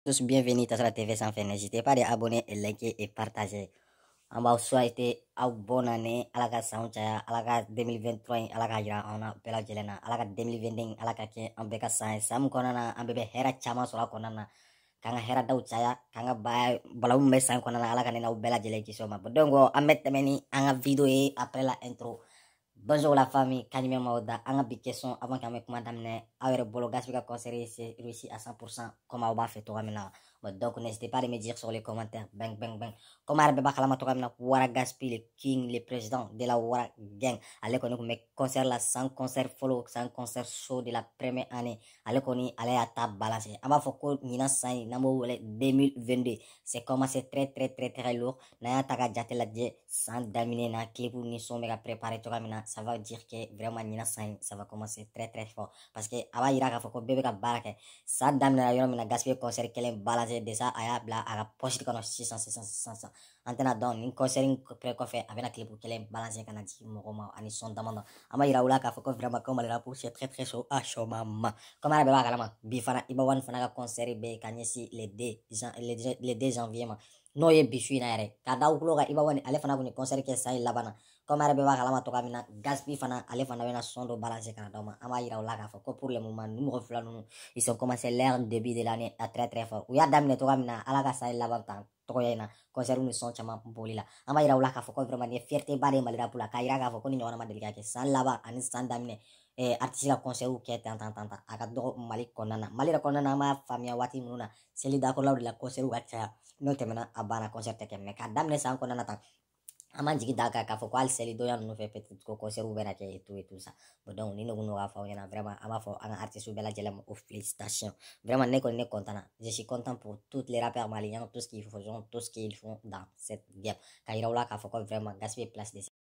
Tous bienvenus à la TV sans fin. N'hésitez pas à abonner, liker et partager. On va souhaiter une bonne année à la Saoucha, à la 2023, à la Gira, on a Bella Jelena, à la 2020, à la Kaki, en Beka Sai, Sam Konana, en bébé Hera Chama sur la Konana, Kanga Hera Dauchaya, Kanga Bay, Balaum Messan Konana, à la Canena ou Bella Jeleki Soma. Dongo, à mettre en vidéo après la intro. Bonjour la famille, Kanime Maouda, Anga Bikeson, avant qu'un mec m'adamne, Aure Bolo Gaspika conseiller, c'est réussi à 100%, comme Aouba fait tout ramena. Donc n'hésitez pas à me dire sur les commentaires, bang bang bang. Comme Arabe Bakalama Toramina, Wara Gaspi, le king, le président de la Wara Gang. Allez qu'on me concert là, sans concert follow, sans concert show de la première année. Allez qu'on y allez à table balancer. Aba Foko, Nina Sain, Namo 2022. C'est commencé très lourd. Naya Taga Jatela Dje, sans daminer na clip ou ni son méga préparé Toramina. Ça va dire que vraiment Nina Sain, ça va commencer très fort. Parce que Aba Iraka Foko Bébé Baraka, ça damina Yoram na gaspiller concert qu'elle balance déjà aya bla aga poste kono 600 antena don ni concert pré kofé avec la clip qu'elle balance kana di mogoma ani son damanda ama ira ula ka foko vraiment comme la pour c'est très chaud à chaud mama comme ara beba kalama bi fana ibawan fana ka concert be kanyesi les 2 janvier ma no ye bisu na yɛrɛ ka da ulo ka ibawan ale fana kun concert ke sai labana comme ara beba kalama to kamina gaspi fana ale fana bena son do balance kana dama ama ira ula ka foko pour le moment numéro fula nunu ils ont commencé leur début de l'année à très fort. U y'a daminɛ togoya min na ala ka sa laban tan tɔgɔya in na concert ni sɔn caman boli la an b'a yira u la k'a fɔ ko vraiment ni fierté ba de mali rap la k'a yira k'a fɔ ko ni ɲɔgɔnna ma deli ka kɛ san laban ani san daminɛ artiste ka concert kɛ tan a ka dɔgɔ mali kɔnɔna na mali yɛrɛ kɔnɔna na an b'a faamuya waati minnu na seli dakɔrɔlaw de la concert ka caya n'o tɛmɛna a banna concert tɛ kɛ mɛ k'a daminɛ san kɔnɔna tan an man jigi da kan k'a fɔ ko hali seli donya ninnu fɛ peut-être ko concert bɛna kɛ et tout ça bon donc ni ne kun k'a fɔ aw ɲɛna vraiment an b'a fɔ an ka artistes bɛɛ lajɛlen ma o félicitations vraiment ne kɔni ne content na je suis content pour tous les rappeurs maliens tout ce qu'ils font dans cette guerre k'a yira u la k'a fɔ ko vraiment gaspiller place de